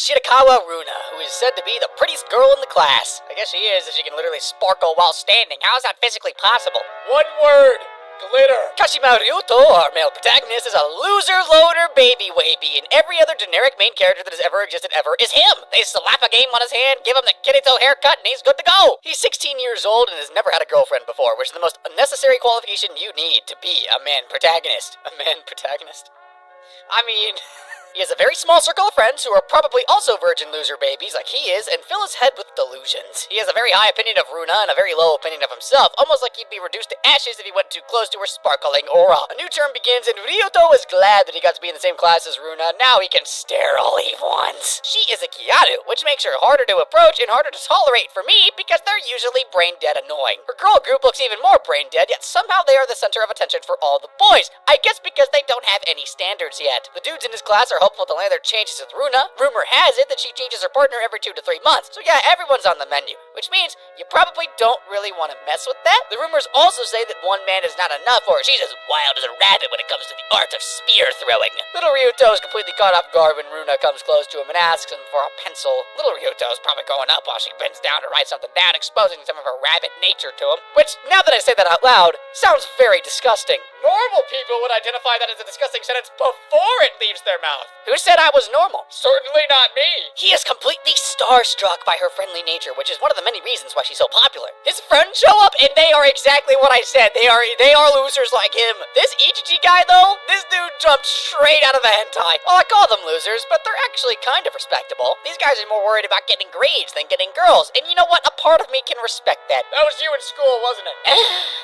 Shirakawa Runa, who is said to be the prettiest girl in the class. I guess she is, if she can literally sparkle while standing. How is that physically possible? One word. Glitter. Kashima Ryuto, our male protagonist, is a loser, loader, baby wavy, and every other generic main character that has ever existed ever is him. They slap a game on his hand, give him the Kirito haircut, and he's good to go. He's 16 years old and has never had a girlfriend before, which is the most unnecessary qualification you need to be a man protagonist. A man protagonist? I mean... He has a very small circle of friends who are probably also virgin loser babies like he is and fill his head with delusions. He has a very high opinion of Runa and a very low opinion of himself, almost like he'd be reduced to ashes if he went too close to her sparkling aura. A new term begins and Ryuto is glad that he got to be in the same class as Runa. Now he can stare all he wants. She is a Kiaru, which makes her harder to approach and harder to tolerate for me because they're usually brain dead annoying. Her girl group looks even more brain dead, yet somehow they are the center of attention for all the boys. I guess because they don't have any standards yet. The dudes in his class are hopeful to land their changes with Runa. Rumor has it that she changes her partner every 2 to 3 months. So yeah, everyone's on the menu, which means you probably don't really want to mess with that. The rumors also say that one man is not enough, or she's as wild as a rabbit when it comes to the art of spear throwing. Little Ryuto is completely caught off guard when Runa comes close to him and asks him for a pencil. Little Ryuto is probably going up while she bends down to write something down, exposing some of her rabbit nature to him, which, now that I say that out loud, sounds very disgusting. Normal people would identify that as a disgusting sentence before it leaves their mouth. Who said I was normal? Certainly not me. He is completely starstruck by her friendly nature, which is one of the many reasons why she's so popular. His friends show up, and they are exactly what I said. They are losers like him. This Ichichi guy, though, this dude jumped straight out of a hentai. Well, I call them losers, but they're actually kind of respectable. These guys are more worried about getting grades than getting girls, and you know what? A part of me can respect that. That was you in school, wasn't it?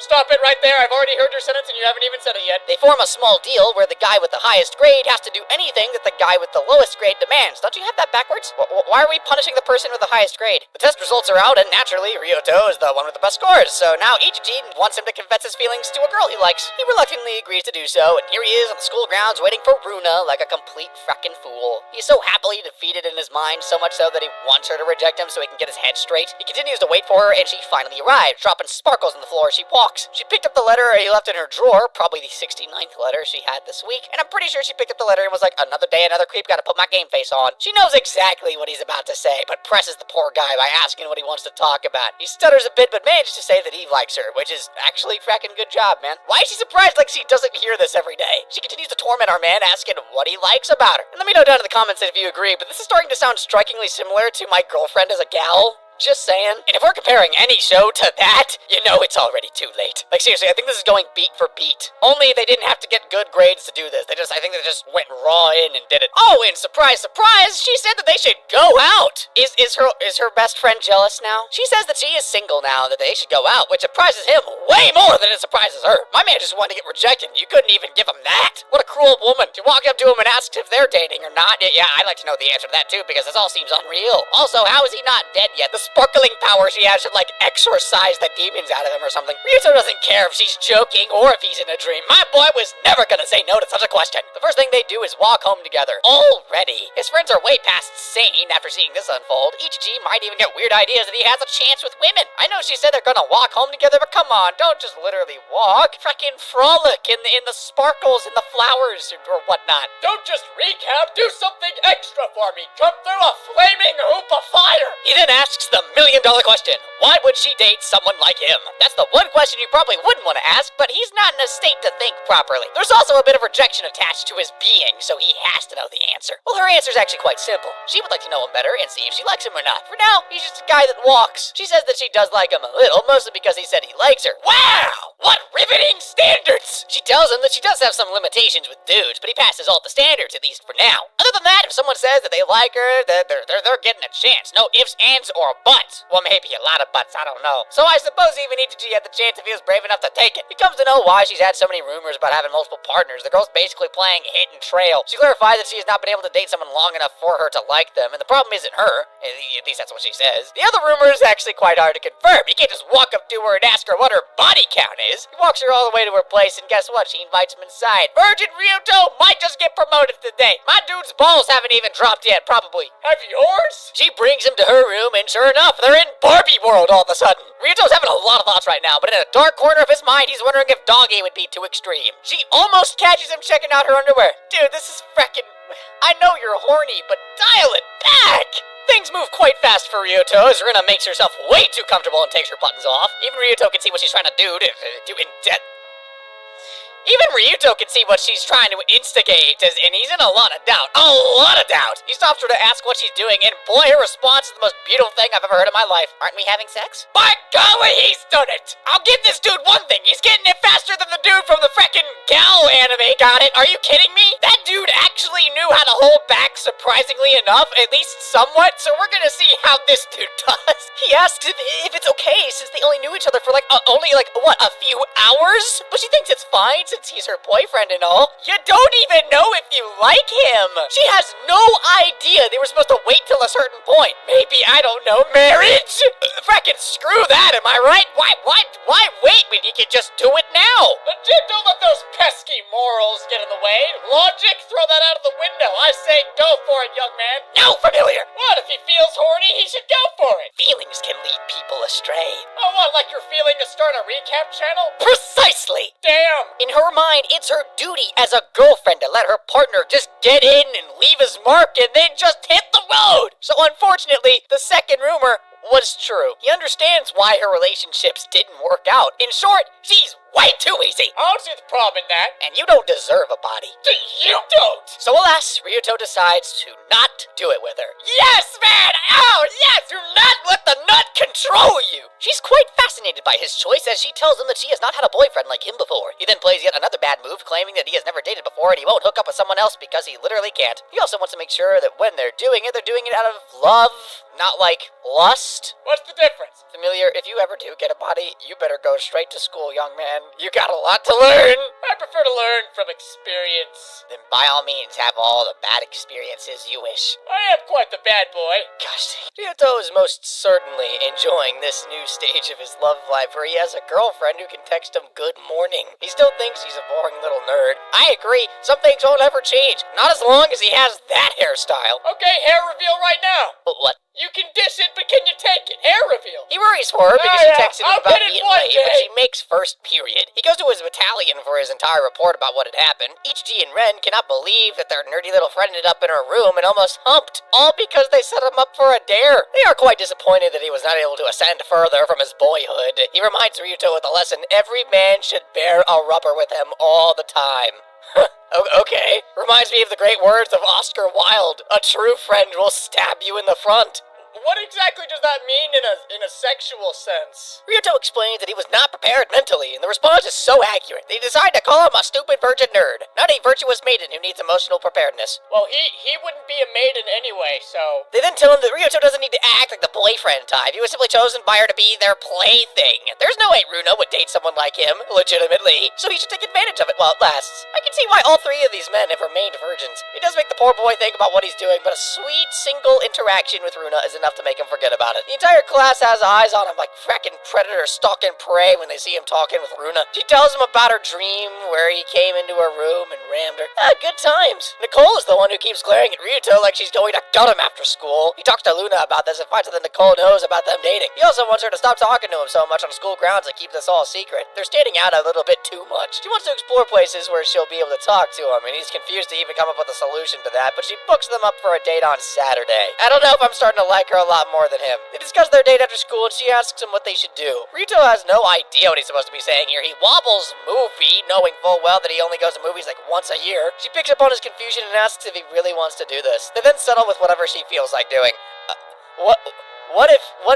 Stop it right there. I've already heard your sentence, and you haven't even said it yet. They form a small deal where the guy with the highest grade has to do anything that the guy with the lowest grade demands. Don't you have that backwards? Why are we punishing the person with the highest grade? The test results are out, and naturally, Ryuto is the one with the best scores, so now Ichichi wants him to confess his feelings to a girl he likes. He reluctantly agrees to do so, and here he is on the school grounds waiting for Runa like a complete frackin' fool. He's so happily defeated in his mind, so much so that he wants her to reject him so he can get his head straight. He continues to wait for her, and she finally arrives, dropping sparkles on the floor as she walks. She picked up the letter he left in her drawer, probably the 69th letter she had this week, and I'm pretty sure she picked up the letter and was like, another day, another creep, gotta put my game face on. She knows exactly what he's about to say, but presses the poor guy by asking what he wants to talk about. He stutters a bit, but manages to say that he likes her, which is actually frackin' good job, man. Why is she surprised like she doesn't hear this every day? She continues to torment our man, asking what he likes about her. And let me know down in the comments if you agree, but this is starting to sound strikingly similar to My Girlfriend as a Gal. Just saying. And if we're comparing any show to that, you know it's already too late. Like, seriously, I think this is going beat for beat. Only they didn't have to get good grades to do this. I think they just went raw in and did it. Oh, and surprise, surprise, she said that they should go out. Is her best friend jealous now? She says that she is single now, that they should go out, which surprises him way more than it surprises her. My man just wanted to get rejected. You couldn't even give him that. What a cruel woman. She walked up to him and asked if they're dating or not. Yeah, I'd like to know the answer to that too, because this all seems unreal. Also, how is he not dead yet? The sparkling power she has should, like, exorcise the demons out of him or something. Ryuto doesn't care if she's joking or if he's in a dream. My boy was never gonna say no to such a question. The first thing they do is walk home together. Already. His friends are way past sane after seeing this unfold. Ichichi might even get weird ideas that he has a chance with women. I know she said they're gonna walk home together, but come on, don't just literally walk. Frickin' frolic in the sparkles and the flowers or whatnot. Don't just recap, do something extra for me. Jump through a flaming hoop of fire. He then asks the million-dollar question. Why would she date someone like him? That's the one question you probably wouldn't want to ask, but he's not in a state to think properly. There's also a bit of rejection attached to his being, so he has to know the answer. Well, her answer is actually quite simple. She would like to know him better and see if she likes him or not. For now, he's just a guy that walks. She says that she does like him a little, mostly because he said he likes her. Wow! What riveting standards! She tells him that she does have some limitations with dudes, but he passes all the standards, at least for now. Other than that, if someone says that they like her, they're getting a chance. No ifs, ands, or buts. Well, maybe a lot of butts, I don't know. So I suppose even Ichichi had the chance if he was brave enough to take it. He comes to know why she's had so many rumors about having multiple partners. The girl's basically playing hit and trail. She clarifies that she has not been able to date someone long enough for her to like them, and the problem isn't her. At least that's what she says. The other rumor is actually quite hard to confirm. You can't just walk up to her and ask her what her body count is. He walks her all the way to her place, and guess what? She invites him inside. Virgin Ryuto might just get promoted today. My dude's balls haven't even dropped yet, probably. Have yours? She brings him to her room, and sure enough, they're in Barbie world all of a sudden. Ryuto's having a lot of thoughts right now, but in a dark corner of his mind, he's wondering if doggy would be too extreme. She almost catches him checking out her underwear. Dude, this is freckin'... I know you're horny, but dial it back! Things move quite fast for Ryuto as Runa makes herself way too comfortable and takes her buttons off. Even Ryuto can see what she's trying to do Even Ryuto can see what she's trying to instigate, and he's in a lot of doubt. A lot of doubt! He stops her to ask what she's doing, and boy, her response is the most beautiful thing I've ever heard in my life. Aren't we having sex? By golly, he's done it! I'll give this dude one thing. He's getting it faster than the dude from the frickin' Gal anime got it. Are you kidding me? That dude actually knew how to hold back surprisingly enough, at least somewhat, so we're gonna see how this dude does. He asks if it's okay, since they only knew each other for only a few hours? But she thinks it's fine, since he's her boyfriend and all. You don't even know if you like him. She has no idea they were supposed to wait till a certain point. Maybe, I don't know, marriage? Frickin' screw that, am I right? Why wait when you can just do it now? Legit, don't let those pesky morals get in the way. Logic, throw that out of the window. I say go for it, young man. No, familiar. What, if he feels horny, he should go for it. Feelings can lead people astray. Oh, what, like you're feeling to start a recap channel? Precisely. Damn. In her mind, it's her duty as a girlfriend to let her partner just get in and leave his mark and then just hit the road. So unfortunately, the second rumor was true. He understands why her relationships didn't work out. In short, she's way too easy. I don't see the problem in that. And you don't deserve a body. You don't. So alas, Ryuto decides to not do it with her. Yes, man! Oh, yes! Do not let the nut control you! She's quite fascinated by his choice as she tells him that she has not had a boyfriend like him before. He then plays yet another bad move, claiming that he has never dated before and he won't hook up with someone else because he literally can't. He also wants to make sure that when they're doing it out of love, not like lust. What's the difference? Familiar, if you ever do get a body, you better go straight to school, young man. You got a lot to learn. I prefer to learn from experience. Then by all means, have all the bad experiences you wish. I am quite the bad boy. Gosh, Ryuto is most certainly enjoying this new stage of his love life where he has a girlfriend who can text him good morning. He still thinks he's a boring little nerd. I agree, some things won't ever change. Not as long as he has that hairstyle. Okay, hair reveal right now. But what? You can dish it, but can you take it? Hair reveal. He worries for her because she texted him I'll about get it being one late, day. but she makes first period. He goes to his battalion for his entire report about what had happened. Ichiji and Ren cannot believe that their nerdy little friend ended up in her room and almost humped, all because they set him up for a dare. They are quite disappointed that he was not able to ascend further from his boyhood. He reminds Ryuto with the lesson, every man should bear a rubber with him all the time. Okay. Reminds me of the great words of Oscar Wilde. A true friend will stab you in the front. What exactly does that mean in a sexual sense? Ryuto explains that he was not prepared mentally, and the response is so accurate. They decide to call him a stupid virgin nerd, not a virtuous maiden who needs emotional preparedness. Well, he wouldn't be a maiden anyway, so... They then tell him that Ryuto doesn't need to act like the boyfriend type. He was simply chosen by her to be their plaything. There's no way Runa would date someone like him, legitimately, so he should take advantage of it while it lasts. I can see why all three of these men have remained virgins. It does make the poor boy think about what he's doing, but a sweet single interaction with Runa is enough to make him forget about it. The entire class has eyes on him like frackin' predators stalking prey when they see him talking with Runa. She tells him about her dream where he came into her room and rammed her. Good times. Nicole is the one who keeps glaring at Ryuto like she's going to gut him after school. He talks to Luna about this and finds out that Nicole knows about them dating. He also wants her to stop talking to him so much on school grounds and keep this all secret. They're standing out a little bit too much. She wants to explore places where she'll be able to talk to him, and he's confused to even come up with a solution to that, but she books them up for a date on Saturday. I don't know if I'm starting to like her a lot more than him. They discuss their date after school, and she asks him what they should do. Ryuto has no idea what he's supposed to be saying here. He wobbles movie, knowing full well that he only goes to movies like once a year. She picks up on his confusion and asks if he really wants to do this. They then settle with whatever she feels like doing. What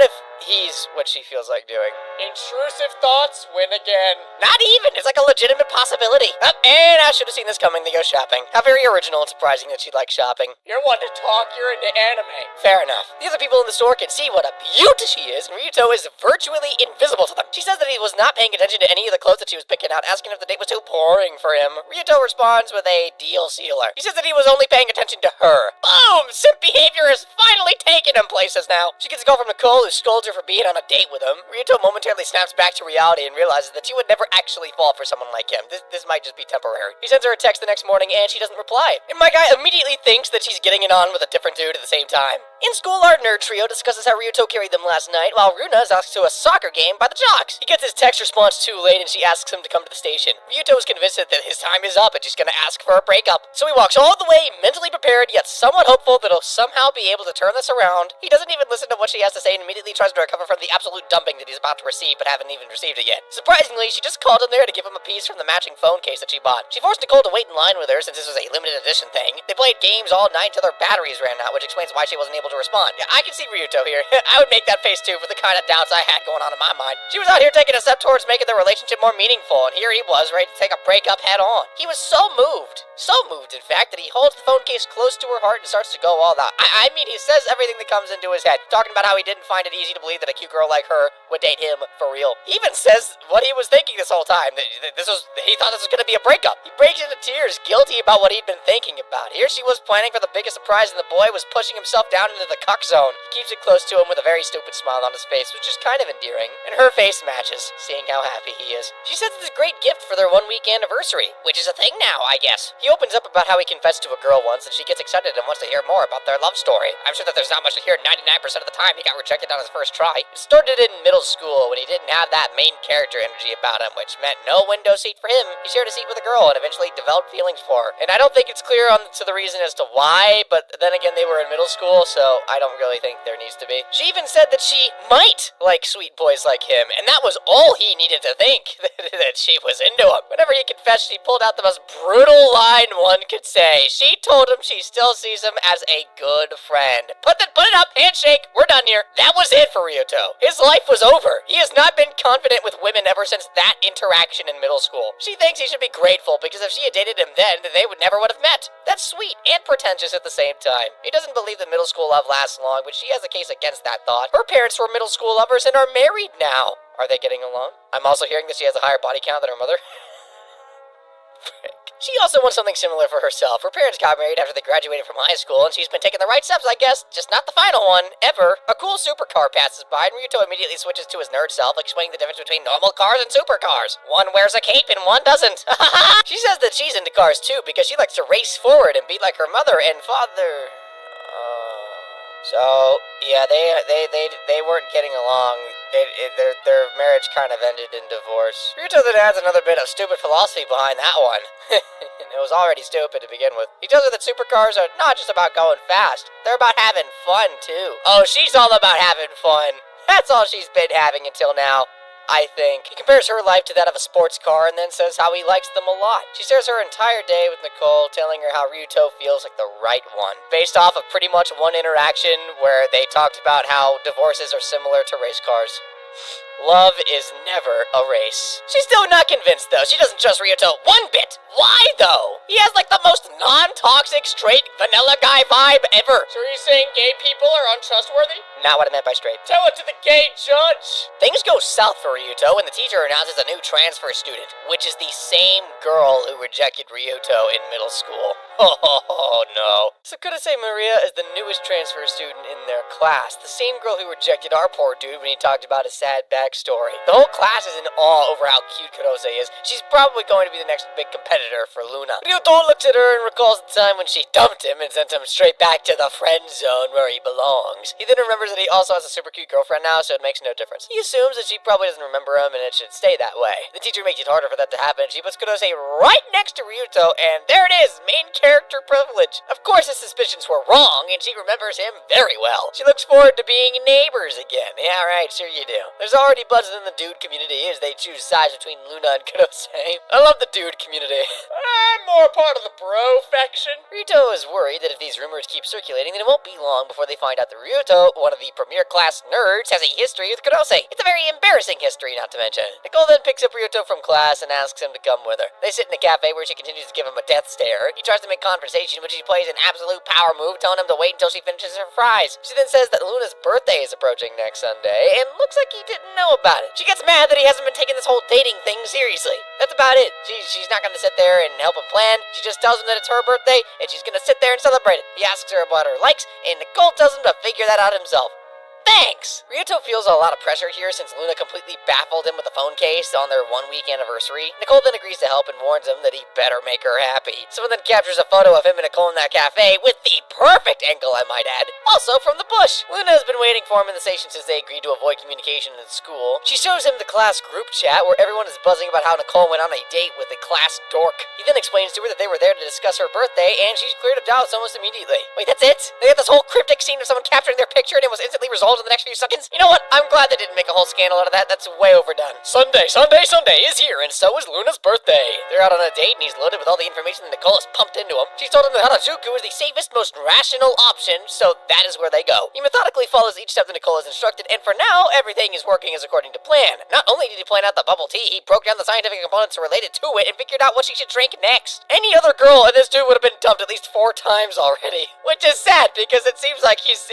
if he's what she feels like doing? Intrusive thoughts win again. Not even! It's like a legitimate possibility. And I should have seen this coming. They go shopping. How very original and surprising that she likes shopping. You're one to talk, you're into anime. Fair enough. The other people in the store can see what a beaut she is, and Ryuto is virtually invisible to them. She says that he was not paying attention to any of the clothes that she was picking out, asking if the date was too boring for him. Ryuto responds with a deal sealer. He says that he was only paying attention to her. Boom! Simp behavior is finally taken in places now. She gets a call from Nicole, who scolds her for being on a date with him. Ryuto momentarily snaps back to reality and realizes that she would never actually fall for someone like him. This might just be temporary. He sends her a text the next morning and she doesn't reply. And my guy immediately thinks that she's getting it on with a different dude at the same time. In school, our nerd trio discusses how Ryuto carried them last night, while Runa is asked to a soccer game by the jocks. He gets his text response too late and she asks him to come to the station. Ryuto is convinced that his time is up and she's gonna ask for a breakup. So he walks all the way, mentally prepared, yet somewhat hopeful that he'll somehow be able to turn this around. He doesn't even listen to what she has to say and immediately tries to recover from the absolute dumping that he's about to receive but haven't even received it yet. Surprisingly, she just called him there to give him a piece from the matching phone case that she bought. She forced Nicole to wait in line with her since this was a limited edition thing. They played games all night till their batteries ran out, which explains why she wasn't able to respond. Yeah, I can see Ryuto here. I would make that face too for the kind of doubts I had going on in my mind. She was out here taking a step towards making their relationship more meaningful, and here he was ready to take a breakup head on. He was so moved, in fact, that he holds the phone case close to her heart and starts to go all out. I mean, he says everything that comes into his head, talking about how he didn't find it easy to believe that a cute girl like her would date him for real. He even says what he was thinking this whole time, that he thought this was going to be a breakup. He breaks into tears, guilty about what he'd been thinking about. Here she was planning for the biggest surprise, and the boy was pushing himself down into the cuck zone. He keeps it close to him with a very stupid smile on his face, which is kind of endearing, and her face matches, seeing how happy he is. She says it's a great gift for their 1-week anniversary, which is a thing now, I guess. He opens up about how he confessed to a girl once, and she gets excited and wants to hear more about their love story. I'm sure that there's not much to hear 99% of the time. He got rejected on his first try. It started in middle school when he didn't have that main character energy about him, which meant no window seat for him. He shared a seat with a girl and eventually developed feelings for her. And I don't think it's clear to the reason as to why, but then again, they were in middle school, so I don't really think there needs to be. She even said that she might like sweet boys like him, and that was all he needed to think, that she was into him. Whenever he confessed, she pulled out the most brutal line one could say. She told him she still sees him as a good friend. Put it up, handshake, we're done here. That was it for Ryuto. His life was over. He has not been confident with women ever since that interaction in middle school. She thinks he should be grateful because if she had dated him then they would never would have met. That's sweet and pretentious at the same time. He doesn't believe that middle school love lasts long, but she has a case against that thought. Her parents were middle school lovers and are married now. Are they getting along? I'm also hearing that she has a higher body count than her mother. She also wants something similar for herself. Her parents got married after they graduated from high school, and she's been taking the right steps, I guess. Just not the final one, ever. A cool supercar passes by, and Ryuto immediately switches to his nerd self, explaining the difference between normal cars and supercars. One wears a cape and one doesn't. She says that she's into cars too, because she likes to race forward and be like her mother and father. So, yeah, they weren't getting along. Their marriage kind of ended in divorce. Ryuto then adds another bit of stupid philosophy behind that one. It was already stupid to begin with. He tells her that supercars are not just about going fast. They're about having fun, too. Oh, she's all about having fun. That's all she's been having until now, I think. He compares her life to that of a sports car and then says how he likes them a lot. She shares her entire day with Nicole, telling her how Ryuto feels like the right one. Based off of pretty much one interaction where they talked about how divorces are similar to race cars. Love is never a race. She's still not convinced, though. She doesn't trust Ryuto one bit. Why, though? He has, like, the most non-toxic, straight, vanilla guy vibe ever. So are you saying gay people are untrustworthy? Not what I meant by straight. Tell it to the gay judge. Things go south for Ryuto when the teacher announces a new transfer student, which is the same girl who rejected Ryuto in middle school. Oh, no. Sakura-say Maria is the newest transfer student in their class, the same girl who rejected our poor dude when he talked about his sad backstory. The whole class is in awe over how cute Kurose is. She's probably going to be the next big competitor for Luna. Ryuto looks at her and recalls the time when she dumped him and sent him straight back to the friend zone where he belongs. He then remembers that he also has a super cute girlfriend now, so it makes no difference. He assumes that she probably doesn't remember him and it should stay that way. The teacher makes it harder for that to happen. She puts Kurose right next to Ryuto, and there it is, main character privilege. Of course his suspicions were wrong, and she remembers him very well. She looks forward to being neighbors again. Yeah, right, sure you do. There's already buzz in the dude community as they choose sides between Luna and Kurose. I love the dude community. I'm more part of the bro faction. Ryuto is worried that if these rumors keep circulating, then it won't be long before they find out that Ryuto, one of the premier class nerds, has a history with Kurose. It's a very embarrassing history, not to mention. Nicole then picks up Ryuto from class and asks him to come with her. They sit in a cafe where she continues to give him a death stare. He tries to make conversation, but she plays an absolute power move, telling him to wait until she finishes her fries. She then says that Luna's birthday is approaching next Sunday, and looks like he didn't know about it. She gets mad that he hasn't been taking this whole dating thing seriously. That's about it. She's not gonna sit there and help him plan. She just tells him that it's her birthday, and she's gonna sit there and celebrate it. He asks her about her likes, and Nicole tells him to figure that out himself. thanks! Ryuto feels a lot of pressure here since Luna completely baffled him with the phone case on their 1-week anniversary. Nicole then agrees to help and warns him that he better make her happy. Someone then captures a photo of him and Nicole in that cafe with the perfect angle, I might add. Also from the bush. Luna has been waiting for him in the station since they agreed to avoid communication in school. She shows him the class group chat where everyone is buzzing about how Nicole went on a date with a class dork. He then explains to her that they were there to discuss her birthday and she's cleared of doubts almost immediately. Wait, that's it? They had this whole cryptic scene of someone capturing their picture and it was instantly resolved in the next few seconds? You know what? I'm glad they didn't make a whole scandal out of that. That's way overdone. Sunday is here and so is Luna's birthday. They're out on a date and he's loaded with all the information that Nicole has pumped into him. She's told him that Harajuku is the safest, most rational option, so that is where they go. He methodically follows each step that Nicole has instructed, and for now, everything is working as according to plan. Not only did he plan out the bubble tea, he broke down the scientific components related to it and figured out what she should drink next. Any other girl in this dude would have been dumped at least 4 times already. Which is sad, because it seems like he's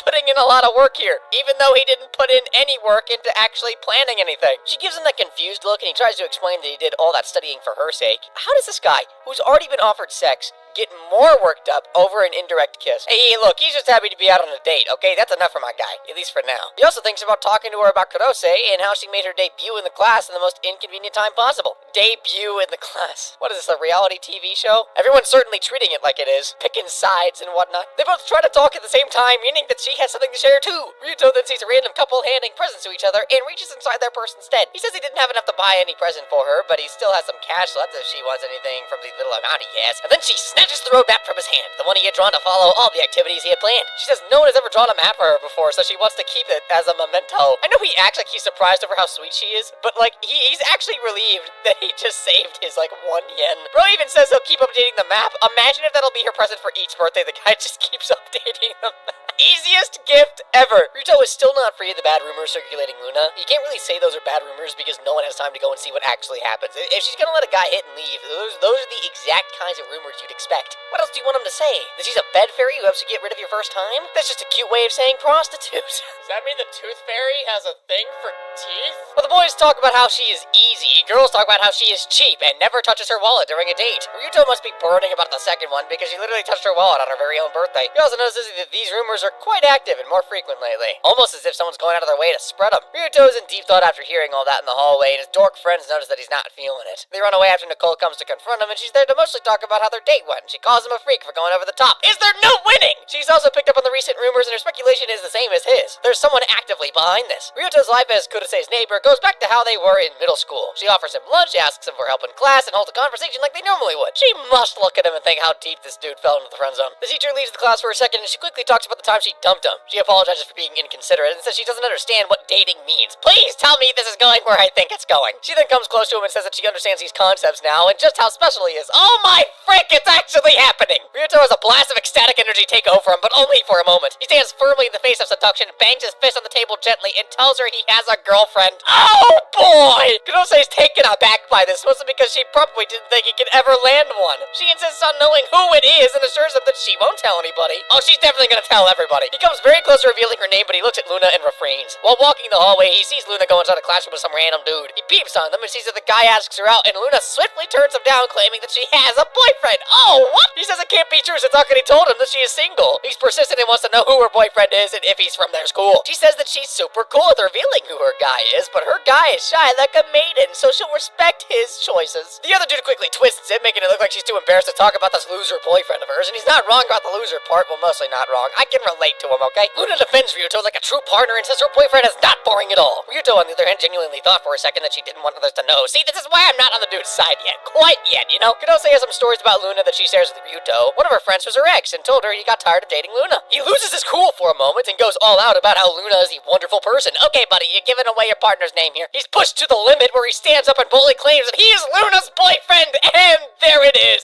putting in a lot of work here, even though he didn't put in any work into actually planning anything. She gives him that confused look, and he tries to explain that he did all that studying for her sake. How does this guy, who's already been offered sex, get more worked up over an indirect kiss? Hey, look, he's just happy to be out on a date, okay? That's enough for my guy, at least for now. He also thinks about talking to her about Kurose and how she made her debut in the class in the most inconvenient time possible. Debut in the class. What is this, a reality TV show? Everyone's certainly treating it like it is, picking sides and whatnot. They both try to talk at the same time, meaning that she has something to share too. Ryuto then sees a random couple handing presents to each other and reaches inside their purse instead. He says he didn't have enough to buy any present for her, but he still has some cash left if she wants anything from the little amount he has. And then she snatches the road map from his hand, the one he had drawn to follow all the activities he had planned. She says no one has ever drawn a map for her before, so she wants to keep it as a memento. I know he acts like he's surprised over how sweet she is, but like he's actually relieved that he just saved his like 1 yen. Bro even says he'll keep updating the map. Imagine if that'll be her present for each birthday. The guy just keeps updating the map. Easiest gift ever. Ryuto is still not free of the bad rumors circulating Luna. You can't really say those are bad rumors because no one has time to go and see what actually happens. If she's gonna let a guy hit and leave, those are the exact kinds of rumors you'd expect. What else do you want him to say? That she's a bed fairy who helps you get rid of your first time? That's just a cute way of saying prostitute. Does that mean the tooth fairy has a thing for teeth? Well, the boys talk about how she is easy, girls talk about how she is cheap and never touches her wallet during a date. Ryuto must be burning about the second one because she literally touched her wallet on her very own birthday. He also notices that these rumors are quite active and more frequent lately, almost as if someone's going out of their way to spread them. Ryuto is in deep thought after hearing all that in the hallway, and his dork friends notice that he's not feeling it. They run away after Nicole comes to confront him, and she's there to mostly talk about how their date went. She calls him a freak for going over the top. Is there no winning? She's also picked up on the recent rumors, and her speculation is the same as his. There's someone actively behind this. Ryuto's life as Kurose's neighbor goes back to how they were in middle school. She offers him lunch, asks him for help in class, and holds a conversation like they normally would. She must look at him and think how deep this dude fell into the friend zone. The teacher leaves the class for a second, and she quickly talks about the time she dumped him. She apologizes for being inconsiderate and says she doesn't understand what dating means. Please tell me this is going where I think it's going. She then comes close to him and says that she understands these concepts now and just how special he is. Oh my frick, it's actually happening! Ryuto has a blast of ecstatic energy take over him, but only for a moment. He stands firmly in the face of seduction, bangs his fist on the table gently, and tells her he has a girlfriend. Oh boy! Kurose's taken aback by this, mostly because she probably didn't think he could ever land one. She insists on knowing who it is and assures him that she won't tell anybody. Oh, she's definitely gonna tell everybody. He comes very close to revealing her name, but he looks at Luna and refrains. While walking the hallway, he sees Luna go inside a classroom with some random dude. He peeps on them and sees that the guy asks her out, and Luna swiftly turns him down, claiming that she has a boyfriend. Oh, what? He says it can't be true since Akane told him that she is single. He's persistent and wants to know who her boyfriend is and if he's from their school. She says that she's super cool with revealing who her guy is, but her guy is shy like a maiden, so she'll respect his choices. The other dude quickly twists it, making it look like she's too embarrassed to talk about this loser boyfriend of hers, and he's not wrong about the loser part. Well, mostly not wrong. I can relate to him, okay? Luna defends Ryuto like a true partner and says her boyfriend is not boring at all. Ryuto, on the other hand, genuinely thought for a second that she didn't want others to know. See, this is why I'm not on the dude's side yet. Quite yet, you know? Kurose has some stories about Luna that she shares with Ryuto. One of her friends was her ex and told her he got tired of dating Luna. He loses his cool for a moment and goes all out about how Luna is a wonderful person. Okay, buddy, you're giving away your partner's name here. He's pushed to the limit where he stands up and boldly claims that he is Luna's boyfriend, and there it is.